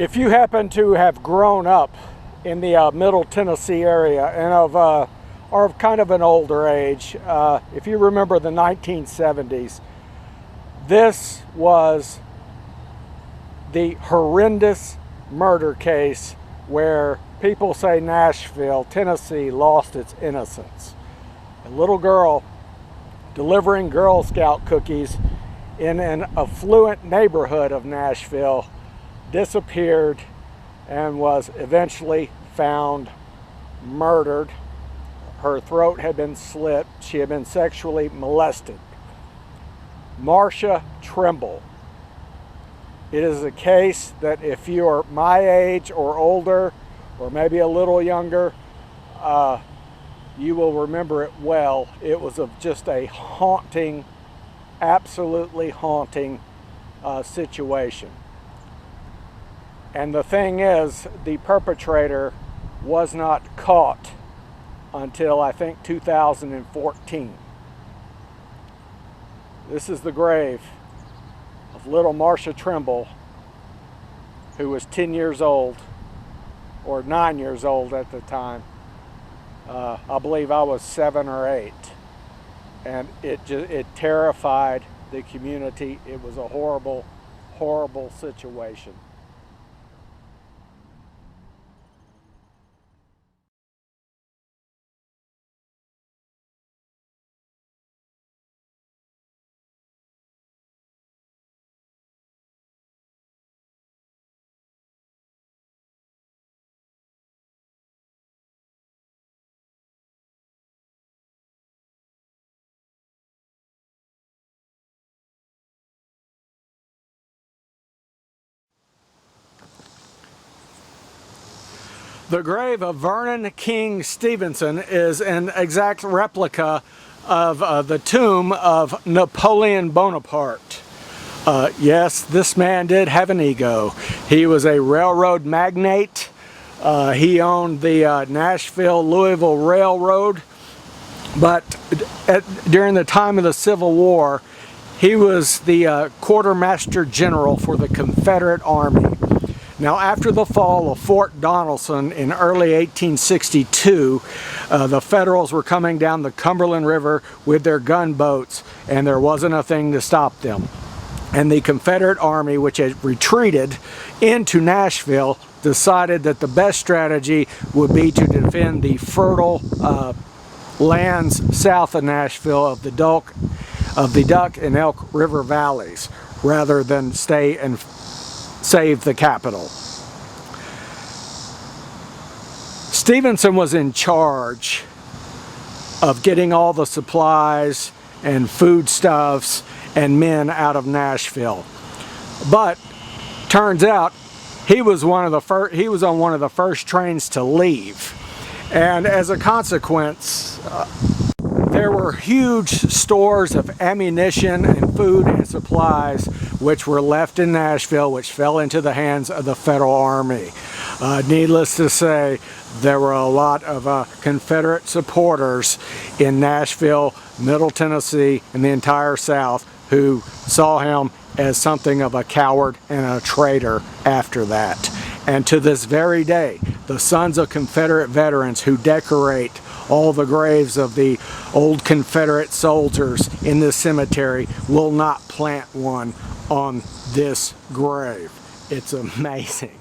If you happen to have grown up in the Middle Tennessee area and are of kind of an older age, if you remember the 1970s, this was the horrendous murder case where people say Nashville, Tennessee lost its innocence. A little girl delivering Girl Scout cookies in an affluent neighborhood of Nashville disappeared and was eventually found murdered. Her throat had been slit. She had been sexually molested. Marcia Trimble. It is a case that if you are my age or older, or maybe a little younger, you will remember it well. It was just a haunting, absolutely haunting situation. And the thing is, the perpetrator was not caught until I think 2014. This is the grave of little Marcia Trimble, who was 10 years old, or 9 years old at the time. I believe I was 7 or 8. And it terrified the community. It was a horrible, horrible situation. The grave of Vernon King Stevenson is an exact replica of the tomb of Napoleon Bonaparte. Yes, this man did have an ego. He was a railroad magnate. He owned the Nashville-Louisville Railroad, but during the time of the Civil War, he was the quartermaster general for the Confederate Army. Now, after the fall of Fort Donelson in early 1862, the Federals were coming down the Cumberland River with their gunboats, and there wasn't a thing to stop them. And the Confederate Army, which had retreated into Nashville, decided that the best strategy would be to defend the fertile lands south of Nashville of the Duck and Elk River valleys, rather than stay and save the capital. Stevenson was in charge of getting all the supplies and foodstuffs and men out of Nashville. But turns out he was on one of the first trains to leave. And as a consequence, there were huge stores of ammunition and food and supplies which were left in Nashville, which fell into the hands of the Federal Army. Needless to say, there were a lot of Confederate supporters in Nashville, Middle Tennessee, and the entire South who saw him as something of a coward and a traitor after that. And to this very day, the sons of Confederate veterans who decorate all the graves of the old Confederate soldiers in this cemetery will not plant one on this grave. It's amazing.